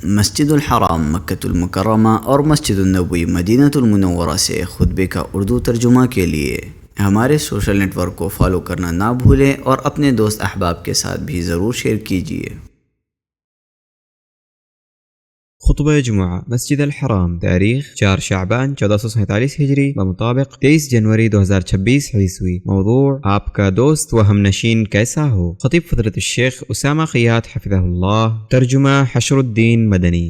مسجد الحرام مکۃ المکرمہ اور مسجد النبوی مدینہ المنورہ سے خطبے کا اردو ترجمہ کے لیے ہمارے سوشل نیٹ ورک کو فالو کرنا نہ بھولیں اور اپنے دوست احباب کے ساتھ بھی ضرور شیئر کیجیے۔ خطبہ جمعہ مسجد الحرام، تاریخ 4 شعبان 1447 ہجری بمطابق 23 جنوری 2026 عیسوی۔ موضوع: آپ کا دوست و ہم نشین کیسا ہو؟ خطیب فضیلت الشیخ اسامہ خیاط حفظہ اللہ۔ ترجمہ حشر الدین مدنی۔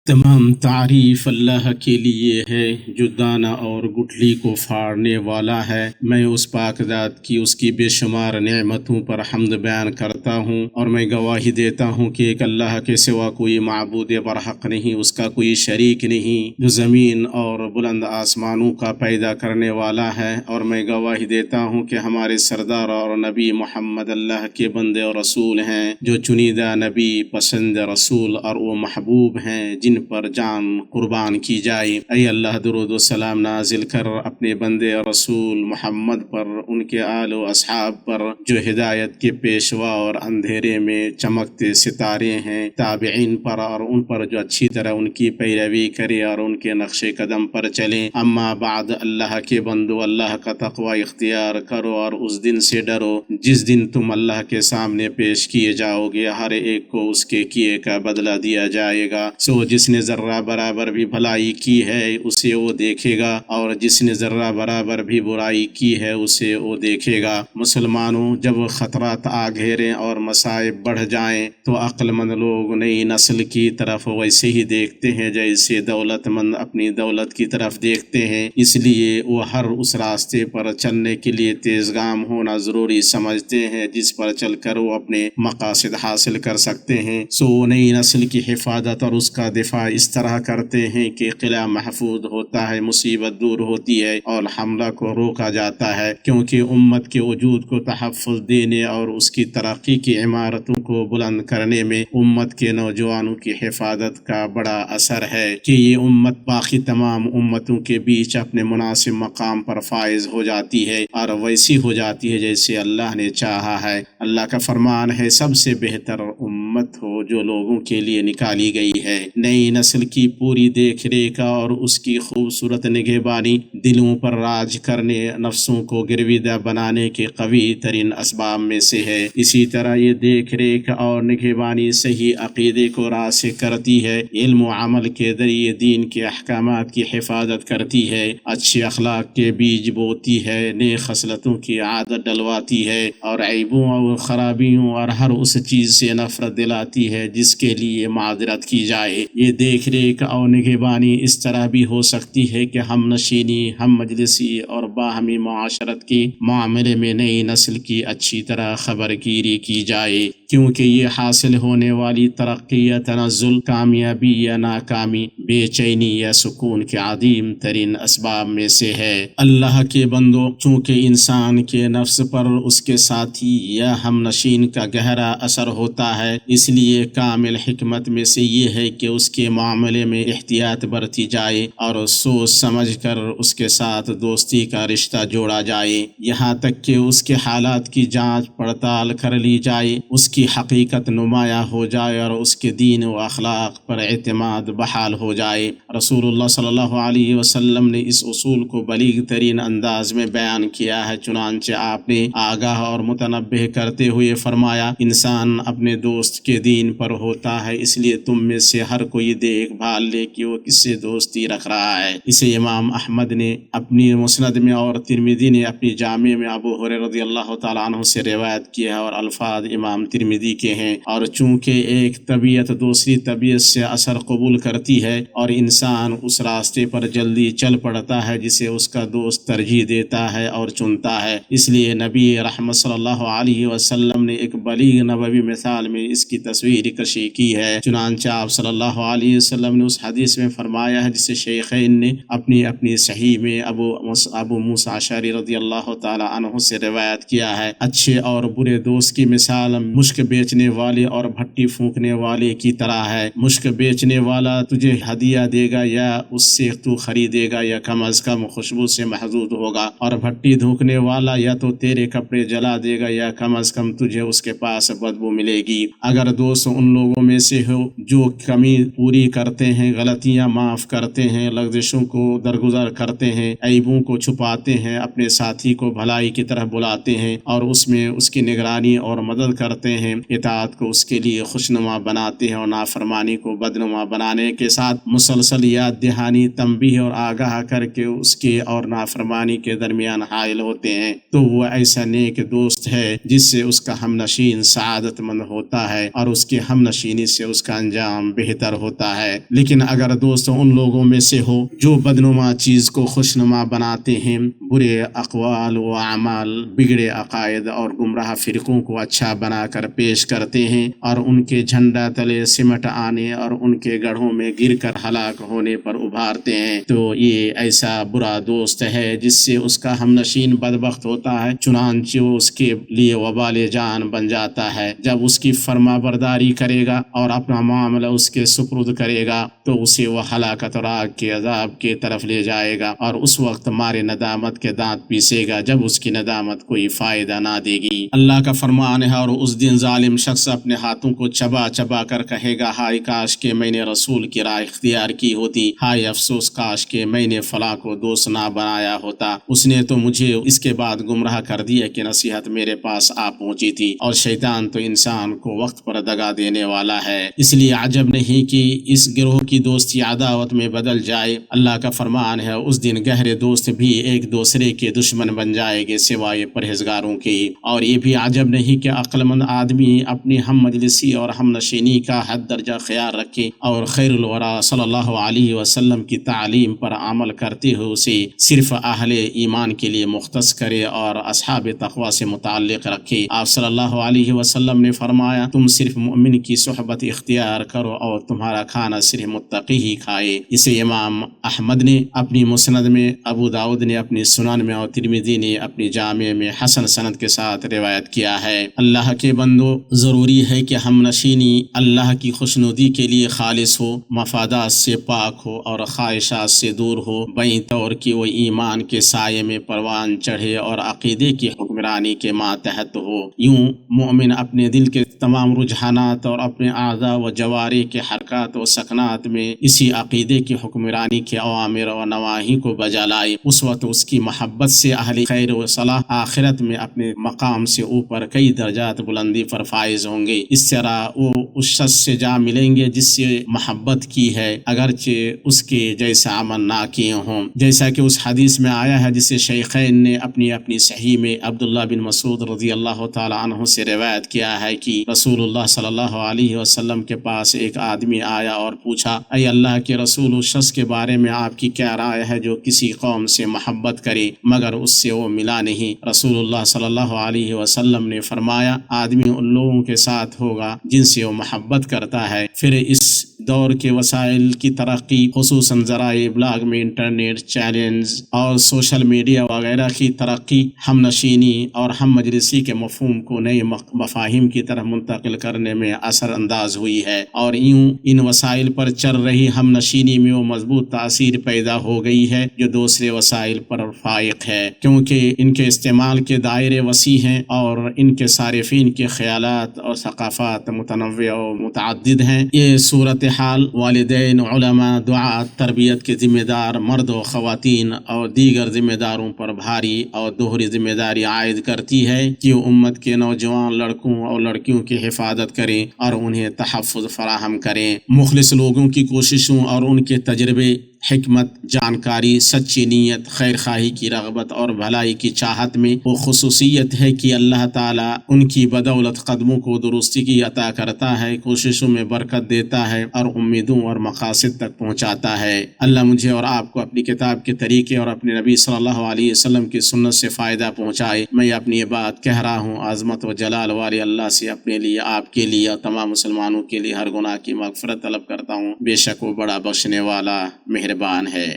تمام تعریف اللہ کے لیے ہے جو دانہ اور گٹھلی کو پھاڑنے والا ہے۔ میں اس پاک ذات کی اس کی بے شمار نعمتوں پر حمد بیان کرتا ہوں، اور میں گواہی دیتا ہوں کہ ایک اللہ کے سوا کوئی معبود برحق نہیں، اس کا کوئی شریک نہیں، جو زمین اور بلند آسمانوں کا پیدا کرنے والا ہے۔ اور میں گواہی دیتا ہوں کہ ہمارے سردار اور نبی محمد اللہ کے بندے اور رسول ہیں، جو چنیدہ نبی، پسند رسول اور وہ محبوب ہیں جن پر جان قربان کی جائے۔ اے اللہ، درود و سلام نازل کر اپنے بندے رسول محمد پر، ان کے آل و اصحاب پر جو ہدایت کے پیشوا اور اندھیرے میں چمکتے ستارے ہیں، تابعین پر اور ان پر جو اچھی طرح ان کی پیروی کرے اور ان کے نقش قدم پر چلیں۔ اما بعد، اللہ کے بندو، اللہ کا تقوی اختیار کرو اور اس دن سے ڈرو جس دن تم اللہ کے سامنے پیش کیے جاؤ گے، ہر ایک کو اس کے کیے کا بدلہ دیا جائے گا۔ سو جس نے ذرہ برابر بھی بھلائی کی ہے اسے وہ دیکھے گا، اور جس نے ذرہ برابر بھی برائی کی ہے اسے وہ دیکھے گا۔ مسلمانوں، جب خطرات آ گھیریں اور مصائب بڑھ جائیں تو عقل مند لوگ نئی نسل کی طرف ویسے ہی دیکھتے ہیں جیسے دولت مند اپنی دولت کی طرف دیکھتے ہیں۔ اس لیے وہ ہر اس راستے پر چلنے کے لیے تیزگام ہونا ضروری سمجھتے ہیں جس پر چل کر وہ اپنے مقاصد حاصل کر سکتے ہیں۔ سو نئی نسل کی حفاظت اور اس کا دفاع اس طرح کرتے ہیں کہ قلعہ محفوظ ہوتا ہے، مصیبت دور ہوتی ہے اور حملہ کو روکا جاتا ہے، کیونکہ امت کے وجود کو تحفظ دینے اور اس کی ترقی کی عمارتوں کو بلند کرنے میں امت کے نوجوانوں کی حفاظت کا بڑا اثر ہے کہ یہ امت باقی تمام امتوں کے بیچ اپنے مناسب مقام پر فائز ہو جاتی ہے اور ویسی ہو جاتی ہے جیسے اللہ نے چاہا ہے۔ اللہ کا فرمان ہے، سب سے بہتر امت ہو جو لوگوں کے لیے نکالی گئی ہے۔ نئی نسل کی پوری دیکھ ریکھ اور اس کی خوبصورت نگہبانی دلوں پر راج کرنے، نفسوں کو گرویدہ بنانے کے قوی ترین اسباب میں سے ہے۔ اسی طرح یہ دیکھ ریکھ اور نگہبانی صحیح عقیدے کو راسخ کرتی ہے، علم و عمل کے ذریعے دین کے احکامات کی حفاظت کرتی ہے، اچھے اخلاق کے بیج بوتی ہے، نیک خصلتوں کی عادت ڈلواتی ہے، اور عیبوں اور خرابیوں اور ہر اس چیز سے نفرت دلاتی ہے جس کے لیے معذرت کی جائے۔ یہ دیکھ ریکھ اور نگہبانی اس طرح بھی ہو سکتی ہے کہ ہم نشینی، ہم مجلسی اور باہمی معاشرت کے معاملے میں نئی نسل کی اچھی طرح خبر گیری کی جائے، کیونکہ یہ حاصل ہونے والی ترقی یا تنزل، کامیابی یا ناکامی، بے چینی یا سکون کے عظیم ترین اسباب میں سے ہے۔ اللہ کے بندو، چونکہ انسان کے نفس پر اس کے ساتھی یا ہم نشین کا گہرا اثر ہوتا ہے، اس لیے کامل حکمت میں سے یہ ہے کہ اس کے معاملے میں احتیاط برتی جائے اور سوچ سمجھ کر اس کے ساتھ دوستی کا رشتہ جوڑا جائے، یہاں تک کہ اس کے حالات کی جانچ پڑتال کر لی جائے، اس کی حقیقت نمایاں ہو جائے اور اس کے دین و اخلاق پر اعتماد بحال ہو جائے۔ رسول اللہ صلی اللہ علیہ وسلم نے اس اصول کو بلیغ ترین انداز میں بیان کیا ہے، چنانچہ آپ نے آگاہ اور متنبہ کرتے ہوئے فرمایا، انسان اپنے دوست کے دین پر ہوتا ہے، اس لیے تم میں سے ہر کوئی دیکھ بھال لے کہ وہ کس سے دوستی رکھ رہا ہے۔ اسے امام احمد نے اپنی مسند میں اور ترمذی نے اپنی جامع میں ابو ہریرہ رضی اللہ تعالیٰ عنہ سے روایت کیا ہے، اور الفاظ امام ترمذی کے ہیں۔ اور چونکہ ایک طبیعت دوسری طبیعت سے اثر قبول کرتی ہے اور انسان اس راستے پر جلدی چل پڑتا ہے جسے اس کا دوست ترجیح دیتا ہے اور چنتا ہے، اس لیے نبی رحمت صلی اللہ علیہ وسلم نے ایک بلیغ نبوی مثال میں اس کی تصویر کشی کی ہے۔ چنانچہ آپ صلی اللہ علیہ وسلم نے اس حدیث میں فرمایا ہے جسے شیخین نے اپنی صحیح میں ابو موسیٰ اشعری رضی اللہ تعالی عنہ سے روایت کیا ہے، اچھے اور برے دوست کی مثال مشک بیچنے والے اور بھٹی پھونکنے والے کی طرح ہے۔ مشک بیچنے والا تجھے ہدیہ دے گا یا اس سے تو خریدے گا یا کم از کم خوشبو سے محظوظ ہوگا، اور بھٹی دھونکنے والا یا تو تیرے کپڑے جلا دے گا یا کم از کم تجھے اس کے پاس بدبو ملے گی۔ اگر اگر دوست ان لوگوں میں سے ہو جو کمی پوری کرتے ہیں، غلطیاں معاف کرتے ہیں، لغزشوں کو درگزر کرتے ہیں، عیبوں کو چھپاتے ہیں، اپنے ساتھی کو بھلائی کی طرف بلاتے ہیں اور اس میں اس کی نگرانی اور مدد کرتے ہیں، اطاعت کو اس کے لیے خوشنما بناتے ہیں اور نافرمانی کو بدنما بنانے کے ساتھ مسلسل یاد دہانی، تنبیہ اور آگاہ کر کے اس کے اور نافرمانی کے درمیان حائل ہوتے ہیں، تو وہ ایسا نیک دوست ہے جس سے اس کا ہم نشین سعادت مند ہوتا ہے اور اس کی ہم نشینی سے اس کا انجام بہتر ہوتا ہے۔ لیکن اگر دوست ان لوگوں میں سے ہو جو بدنما چیز کو خوشنما بناتے ہیں، برے اقوال و اعمال، بگڑے عقائد اور گمراہ فرقوں کو اچھا بنا کر پیش کرتے ہیں اور ان کے جھنڈا تلے سمٹ آنے اور ان کے گڑھوں میں گر کر ہلاک ہونے پر ابھارتے ہیں، تو یہ ایسا برا دوست ہے جس سے اس کا ہم نشین بدبخت ہوتا ہے، چنانچہ وہ اس کے لیے وبال جان بن جاتا ہے۔ جب اس کی فرما برداری کرے گا اور اپنا معاملہ اس کے سپرد کرے گا تو اسے وہ ہلاکت اور آگ کے عذاب کی طرف لے جائے گا اور اس وقت مارے ندامت کے دانت پیسے گا جب اس کی ندامت کوئی فائدہ نہ دے گی۔ اللہ کا فرمان ہے، اور اس دن ظالم شخص اپنے ہاتھوں کو چبا چبا کر کہے گا، ہائے کاش کہ میں نے رسول کی راہ اختیار کی ہوتی، ہائے افسوس کاش کہ میں نے فلاں کو دوست نہ بنایا ہوتا، اس نے تو مجھے اس کے بعد گمراہ کر دیا کہ نصیحت میرے پاس آ پہنچی تھی، اور شیطان تو انسان کو وقت پر دگا دینے والا ہے، اس لیے عجب نہیں کہ اس گروہ کی دوستی عداوت میں بدل جائے۔ اللہ کا فرمان ہے، اس دن گہرے دوست بھی ایک دوسرے کے دشمن بن جائے گے سوائے پرہیزگاروں کے، اور یہ بھی عجب نہیں کہ عقل مند آدمی اپنی ہم مجلسی اور ہم نشینی کا حد درجہ خیال رکھے اور خیر الورا صلی اللہ علیہ وسلم کی تعلیم پر عمل کرتے ہوئے اسے صرف اہل ایمان کے لیے مختص کرے اور اصحاب تقوی سے متعلق رکھے۔ آپ صلی اللہ علیہ وسلم نے فرمایا، تم صرف مومن کی صحبت اختیار کرو اور تمہارا کھانا صرف متقی ہی کھائے۔ اسے امام احمد نے اپنی مسند میں، ابو داؤد نے اپنی سنن میں اور ترمذی نے اپنی جامع میں حسن سند کے ساتھ روایت کیا ہے۔ اللہ کے بندو، ضروری ہے کہ ہم نشینی اللہ کی خوشنودی کے لیے خالص ہو، مفادات سے پاک ہو اور خواہشات سے دور ہو، بیں طور کہ وہ ایمان کے سائے میں پروان چڑھے اور عقیدے کی حکمرانی کے ماتحت ہو۔ یوں مومن اپنے دل کے تمام رجحانات اور اپنے اعضاء و جوارح کے حرکات و سکنات میں اسی عقیدے کی حکمرانی کے اوامر و نواہی کو بجا لائے، اس وقت اس کی محبت سے اہل خیر و صلاح آخرت میں اپنے مقام سے اوپر کئی درجات بلندی پر فائز ہوں گے۔ اس طرح وہ اس شخص سے جا ملیں گے جس سے محبت کی ہے، اگرچہ اس کے جیسا عمل نہ کیے ہوں، جیسا کہ اس حدیث میں آیا ہے جسے شیخین نے اپنی صحیح میں عبداللہ بن مسعود رضی اللہ تعالی عنہ سے روایت کیا ہے کہ رسول اللہ صلی اللہ علیہ وسلم کے پاس ایک آدمی آیا اور پوچھا، اے اللہ کے رسول، اس شخص کے بارے میں آپ کی کیا رائے ہے جو کسی قوم سے محبت کرے مگر اس سے وہ ملا نہیں؟ رسول اللہ صلی اللہ علیہ وسلم نے فرمایا، آدمی ان لوگوں کے ساتھ ہوگا جن سے وہ محبت کرتا ہے۔ پھر اس دور کے وسائل کی ترقی، خصوصاً ذرائع ابلاغ میں انٹرنیٹ، چینلز اور سوشل میڈیا وغیرہ کی ترقی، ہم نشینی اور ہم مجلسی کے مفہوم کو نئے مفاہیم کی طرف منتقل کرنے میں اثر انداز ہوئی ہے، اور یوں ان وسائل پر چل رہی ہم نشینی میں وہ مضبوط تاثیر پیدا ہو گئی ہے جو دوسرے وسائل پر فائق ہے، کیونکہ ان کے استعمال کے دائرے وسیع ہیں اور ان کے صارفین کے خیالات اور ثقافات متنوع و متعدد ہیں۔ یہ صورتحال والدین، علماء، دعات، تربیت کے ذمہ دار مرد و خواتین اور دیگر ذمہ داروں پر بھاری اور دوہری ذمہ داری عائد کرتی ہے کہ وہ امت کے نوجوان لڑکوں اور لڑکیوں کی حفاظت کریں اور انہیں تحفظ فراہم کریں۔ مخلص لوگوں کی کوششوں اور ان کے تجربے، حکمت، جانکاری، سچی نیت، خیر خواہی کی رغبت اور بھلائی کی چاہت میں وہ خصوصیت ہے کہ اللہ تعالیٰ ان کی بدولت قدموں کو درستی کی عطا کرتا ہے، کوششوں میں برکت دیتا ہے اور امیدوں اور مقاصد تک پہنچاتا ہے۔ اللہ مجھے اور آپ کو اپنی کتاب کے طریقے اور اپنے نبی صلی اللہ علیہ وسلم کی سنت سے فائدہ پہنچائے۔ میں اپنی یہ بات کہہ رہا ہوں، عظمت و جلال والے اللہ سے اپنے لیے، آپ کے لیے اور تمام مسلمانوں کے لیے ہر گناہ کی مغفرت طلب کرتا ہوں، بے شک وہ بڑا بخشنے والا مہربان ہے۔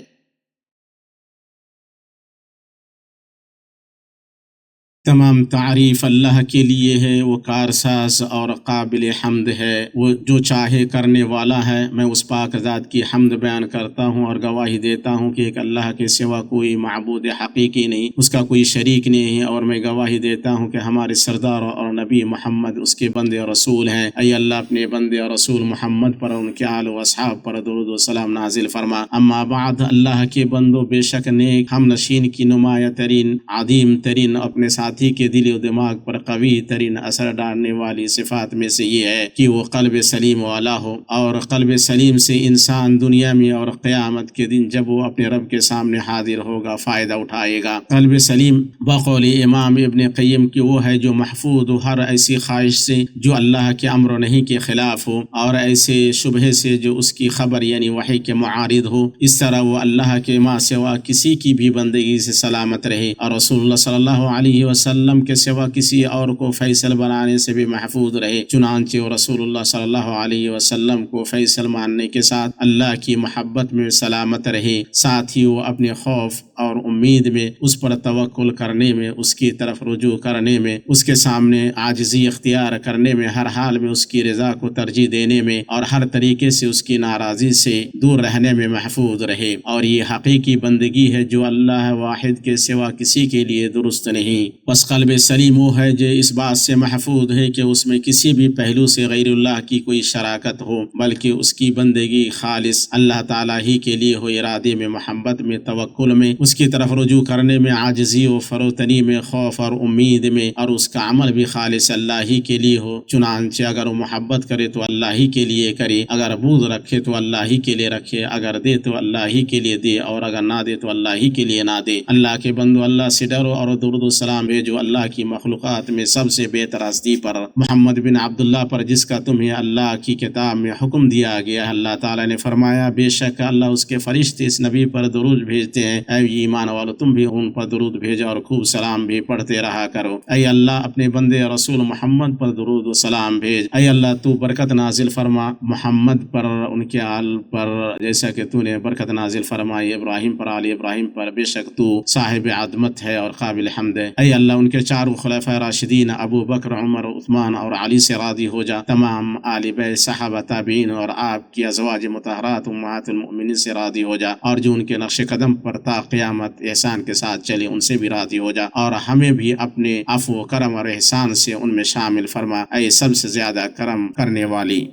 تمام تعریف اللہ کے لیے ہے، وہ کارساز اور قابل حمد ہے، وہ جو چاہے کرنے والا ہے۔ میں اس پاک ذات کی حمد بیان کرتا ہوں اور گواہی دیتا ہوں کہ ایک اللہ کے سوا کوئی معبود حقیقی نہیں، اس کا کوئی شریک نہیں ہے، اور میں گواہی دیتا ہوں کہ ہمارے سردار اور نبی محمد اس کے بندے اور رسول ہیں۔ اے اللہ اپنے بندے اور رسول محمد پر، ان کے آل و اصحاب پر درود و سلام نازل فرما۔ اما بعد، اللہ کے بندو، بے شک نیک ہم نشین کی نمایاں ترین، عظیم ترین، اپنے ساتھی کے دل و دماغ پر قوی ترین اثر ڈالنے والی صفات میں سے یہ ہے کہ وہ قلب سلیم والا ہو، اور قلب سلیم سے انسان دنیا میں اور قیامت کے دن جب وہ اپنے رب کے سامنے حاضر ہوگا فائدہ اٹھائے گا۔ قلب سلیم بقول امام ابن قیم کی وہ ہے جو محفوظ ہو ہر ایسی خواہش سے جو اللہ کے امر و نہی کے خلاف ہو، اور ایسے شبہ سے جو اس کی خبر یعنی وحی کے معارض ہو۔ اس طرح وہ اللہ کے ماں سوا کسی کی بھی بندگی سے سلامت رہے، اور رسول اللہ صلی اللہ علیہ وسلم کے سوا کسی اور کو فیصل بنانے سے بھی محفوظ رہے۔ چنانچہ وہ رسول اللہ صلی اللہ علیہ وسلم کو فیصل ماننے کے ساتھ اللہ کی محبت میں سلامت رہے، ساتھ ہی وہ اپنے خوف اور امید میں، اس پر توکل کرنے میں، اس کی طرف رجوع کرنے میں، اس کے سامنے عاجزی اختیار کرنے میں، ہر حال میں اس کی رضا کو ترجیح دینے میں، اور ہر طریقے سے اس کی ناراضی سے دور رہنے میں محفوظ رہے۔ اور یہ حقیقی بندگی ہے جو اللہ واحد کے سوا کسی کے لیے درست نہیں۔ بس قلب سلیم وہ ہے جو اس بات سے محفوظ ہے کہ اس میں کسی بھی پہلو سے غیر اللہ کی کوئی شراکت ہو، بلکہ اس کی بندگی خالص اللہ تعالیٰ ہی کے لیے ہو، ارادے میں، محبت میں، توکل میں، اس کی طرف رجوع کرنے میں، عاجزی و فروتنی میں، خوف اور امید میں، اور اس کا عمل بھی خالص اللہ ہی کے لیے ہو۔ چنانچہ اگر وہ محبت کرے تو اللہ ہی کے لیے کرے، اگر بغض رکھے تو اللہ ہی کے لیے رکھے، اگر دے تو اللہ ہی کے لیے دے، اور اگر نہ دے تو اللہ ہی کے لیے نہ دے۔ اللہ کے بندو، اللہ سے ڈرو اور درود و سلام بھیجو اللہ کی مخلوقات میں سب سے بہتر ہستی پر، محمد بن عبداللہ پر، جس کا تمہیں اللہ کی کتاب میں حکم دیا گیا۔ اللہ تعالیٰ نے فرمایا، بے شک اللہ اس کے فرشتے اس نبی پر درود بھیجتے ہیں۔ اے ایمان والو، تم بھی ان پر درود بھیجو اور خوب سلام بھی پڑھتے رہا کرو۔ اے اللہ اپنے بندے رسول محمد پر درود و سلام بھیج۔ اے اللہ تو برکت نازل فرما محمد پر، ان کے آل پر، جیسا کہ تو نے برکت نازل فرمائی ابراہیم پر، آل ابراہیم پر، بے شک تو صاحب عظمت ہے اور قابل حمد ہے۔ اے اللہ ان کے چاروں خلفائے راشدین ابو بکر، عمر، عثمان اور علی سے راضی ہو جا، تمام آل بیت، صحابہ، تابعین اور آپ کی ازواج مطہرات امہات المؤمنین سے راضی ہو جا، اور جو ان کے نقش قدم پر تا قیامت احسان کے ساتھ چلے ان سے بھی راضی ہو جا، اور ہمیں بھی اپنے عفو و کرم اور احسان سے ان میں شامل فرما، اے سب سے زیادہ کرم کرنے والی۔